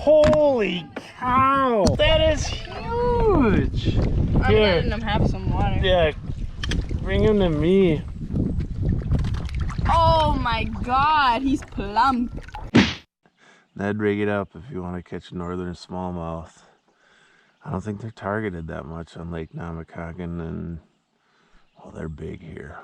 Holy cow! That is huge! I'm letting him have some water. Yeah, bring him to me. Oh my god, he's plump. Ned rig it up if you want to catch northern smallmouth. I don't think they're targeted that much on Lake Namekagon, and well, they're big here.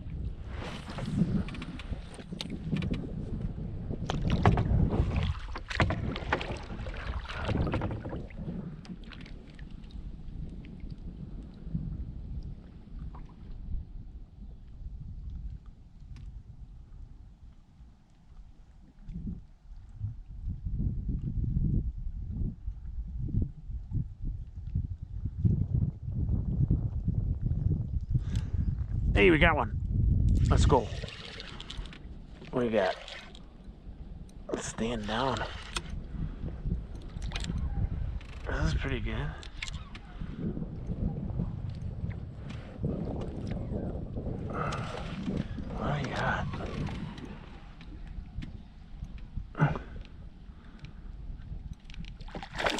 Hey, we got one. Let's go. What do you got? It's staying down. This is pretty good. What do you got?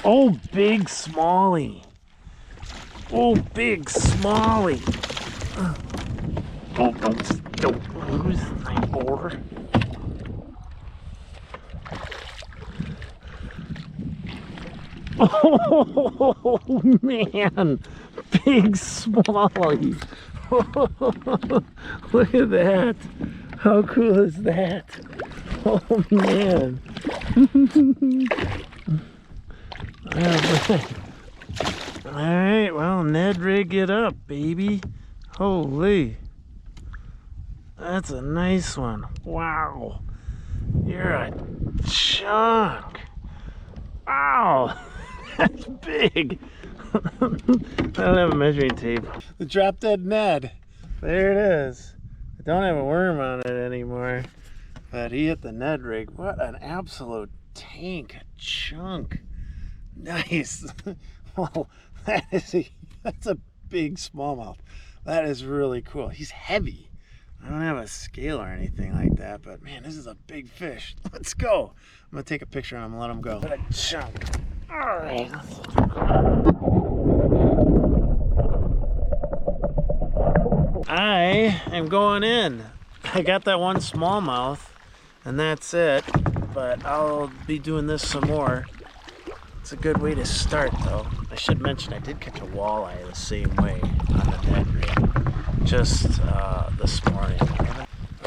Oh, big smallie. Oh, big smallie. Oh, don't lose my board. Oh man, big smallie. Look at that. How cool is that? Oh man. All right, well, Ned rig it up, baby. Holy. That's a nice one. Wow. You're a chunk. Wow. That's big. I don't have a measuring tape. The Drop Dead Ned. There it is. I don't have a worm on it anymore, but he hit the Ned rig. What an absolute tank, chunk. Nice. Well, that's a big smallmouth. That is really cool. He's heavy. I don't have a scale or anything like that, but man, this is a big fish. Let's go. I'm gonna take a picture of him and let him go. What a chunk. All right. I am going in. I got that one smallmouth, and that's it. But I'll be doing this some more. It's a good way to start, though. I should mention I did catch a walleye the same way on the Ned rig, just this morning.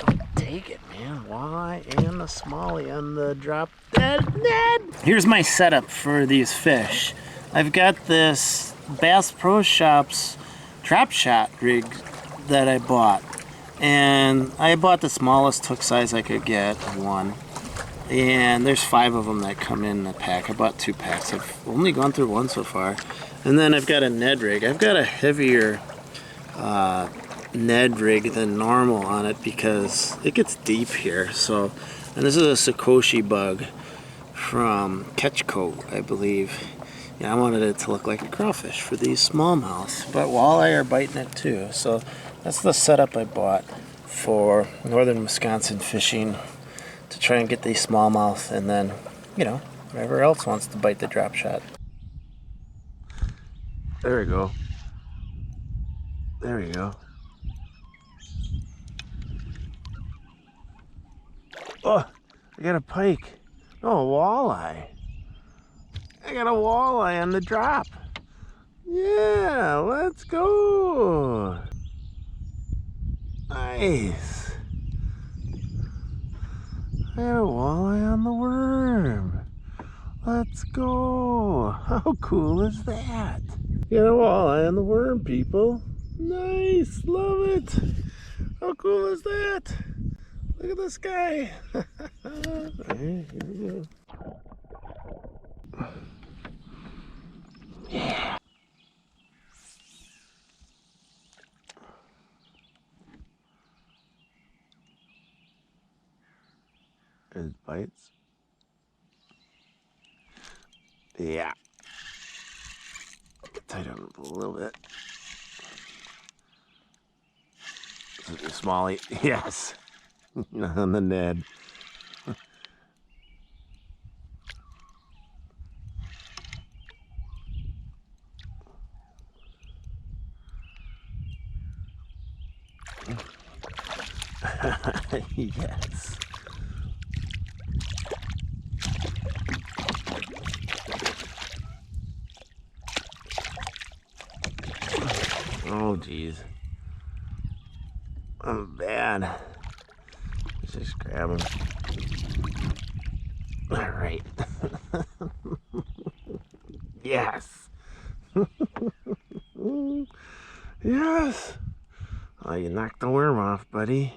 I'll take it, man. Walleye and the smallie on the Drop Dead Ned. Here's my setup for these fish. I've got this Bass Pro Shops trap shot rig that I bought, and I bought the smallest hook size I could get, one. And there's 5 of them that come in a pack. I bought 2 packs. I've only gone through 1 so far. And then I've got a Ned rig. I've got a heavier Ned rig than normal on it because it gets deep here. So, and this is a Sukoshi Bug from Ketchco, I believe. Yeah, I wanted it to look like a crawfish for these smallmouths, but walleye are biting it too. So that's the setup I bought for northern Wisconsin fishing, to try and get these smallmouth, and then, you know, whatever else wants to bite the drop shot. There we go. There we go. Oh, I got a pike. No, a walleye. I got a walleye on the drop. Yeah, let's go. Nice. I got a walleye on the worm. Let's go. How cool is that? You got a walleye on the worm, people. Nice, love it. How cool is that? Look at this guy. Alright, here we go. Yeah. There's bites. Yeah. Tighten up a little bit. Smallie, yes. On the Ned. Yes. Oh, geez. I'm bad. Let's just grab him. All right. Yes. Yes. Oh, you knocked the worm off, buddy.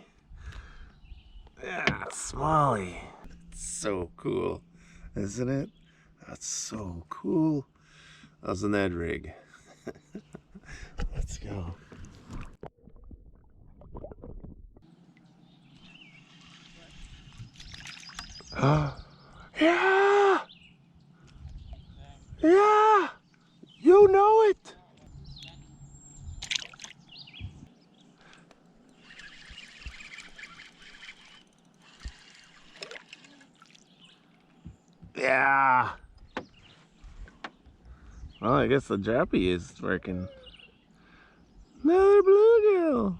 Yeah, Smalley. So cool, isn't it? That's so cool. How's the Ned Rig? Let's go. Yeah! Yeah! You know it! Yeah! Well, I guess the droppie is working. Another bluegill!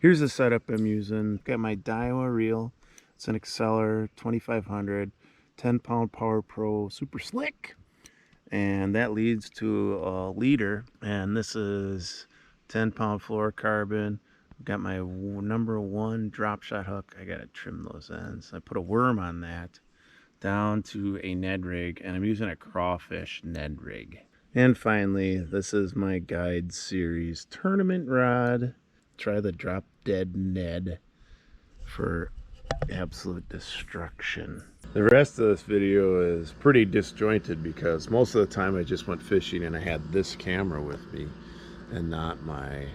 Here's the setup I'm using. Got my Daiwa reel. It's an Exceller 2500, 10-pound Power Pro Super Slick. And that leads to a leader. And this is 10-pound fluorocarbon. Got my #1 drop shot hook. I gotta trim those ends. I put a worm on that down to a Ned Rig, and I'm using a crawfish Ned Rig. And finally, this is my guide series tournament rod. Try the Drop Dead Ned for absolute destruction. The rest of this video is pretty disjointed because most of the time I just went fishing and I had this camera with me and not my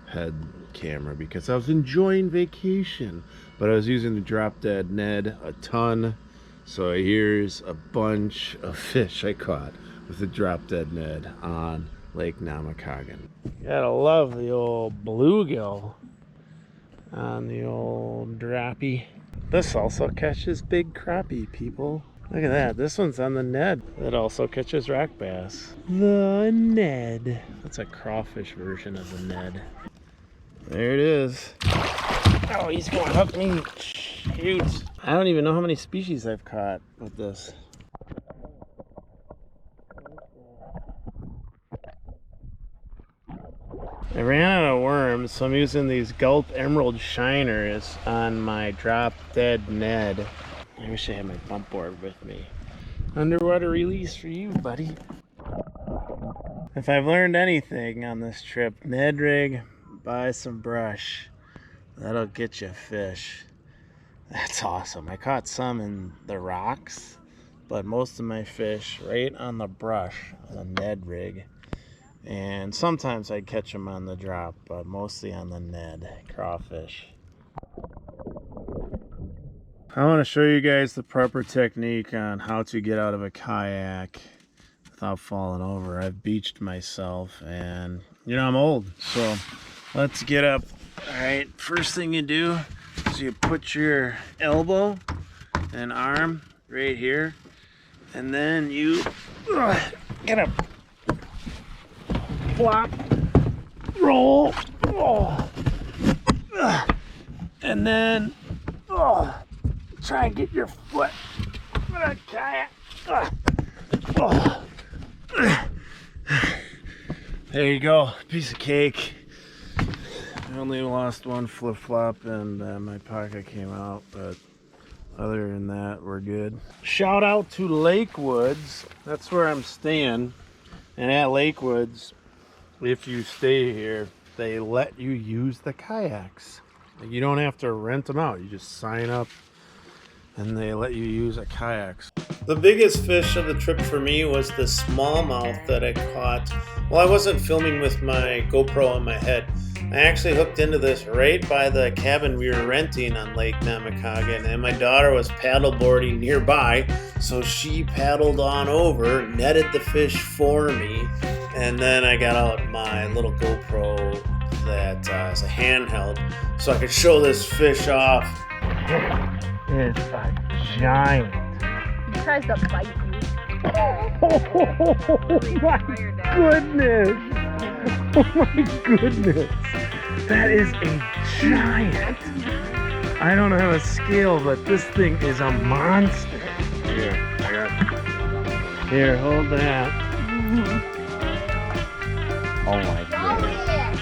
head camera because I was enjoying vacation. But I was using the Drop Dead Ned a ton. So here's a bunch of fish I caught with the Drop Dead Ned on Lake Namekagon. Gotta love the old bluegill on the old droppie. This also catches big crappie, people. Look at that. This one's on the Ned. It also catches rock bass. The Ned. That's a crawfish version of the Ned. There it is. Oh, he's gonna hook me. Shoot. I don't even know how many species I've caught with this. I ran out of worms, so I'm using these Gulp Emerald Shiners on my Drop Dead Ned. I wish I had my bump board with me. Underwater release for you, buddy. If I've learned anything on this trip, Ned Rig, buy some brush. That'll get you fish. That's awesome. I caught some in the rocks, but most of my fish right on the brush on the Ned Rig. And sometimes I'd catch them on the drop, but mostly on the Ned crawfish. I want to show you guys the proper technique on how to get out of a kayak without falling over. I've beached myself and, you know, I'm old, so let's get up. All right, first thing you do is you put your elbow and arm right here, and then you get up. Flop, roll, and then try and get your foot in a kayak. There you go, piece of cake. I only lost one flip-flop and my pocket came out, but other than that, we're good. Shout out to Lakewoods. That's where I'm staying. And at Lakewoods, if you stay here, they let you use the kayaks. You don't have to rent them out. You just sign up and they let you use a kayak. The biggest fish of the trip for me was the smallmouth that I caught. Well, I wasn't filming with my GoPro on my head. I actually hooked into this right by the cabin we were renting on Lake Namekagon, and my daughter was paddleboarding nearby, so she paddled on over, netted the fish for me, and then I got out my little GoPro that is a handheld so I could show this fish off. It's a giant. He tries to bite you. Oh my goodness! Oh my goodness! That is a giant. I don't have a scale, but this thing is a monster. Here, I got it. Here, hold that. Oh my goodness.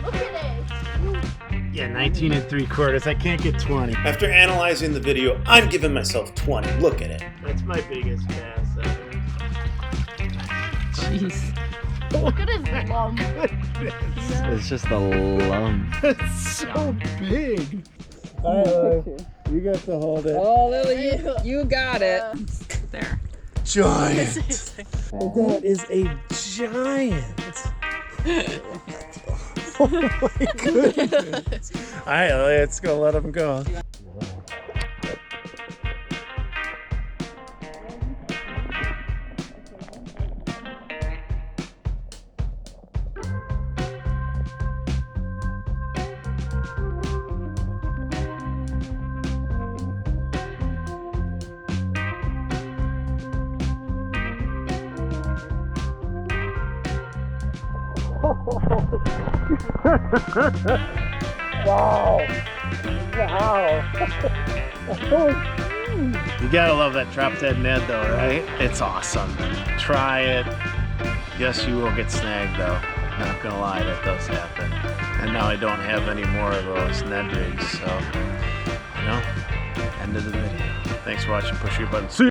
Look at it. Yeah, 19 3/4. I can't get 20. After analyzing the video, I'm giving myself 20. Look at it. That's my biggest bass ever. Jeez. Look at his lump. It's just a lump. It's so big. All right, you got to hold it. Oh, Lily, you got it. There. Giant. That is a giant. Oh my goodness. All right, let's go let him go. Wow. You gotta love that Drop Dead Ned though, right? It's awesome. Try it. Yes, you will get snagged though. Not gonna lie, that does happen. And now I don't have any more of those Ned rigs, so, you know, end of the video. Thanks for watching. Push your button. See ya.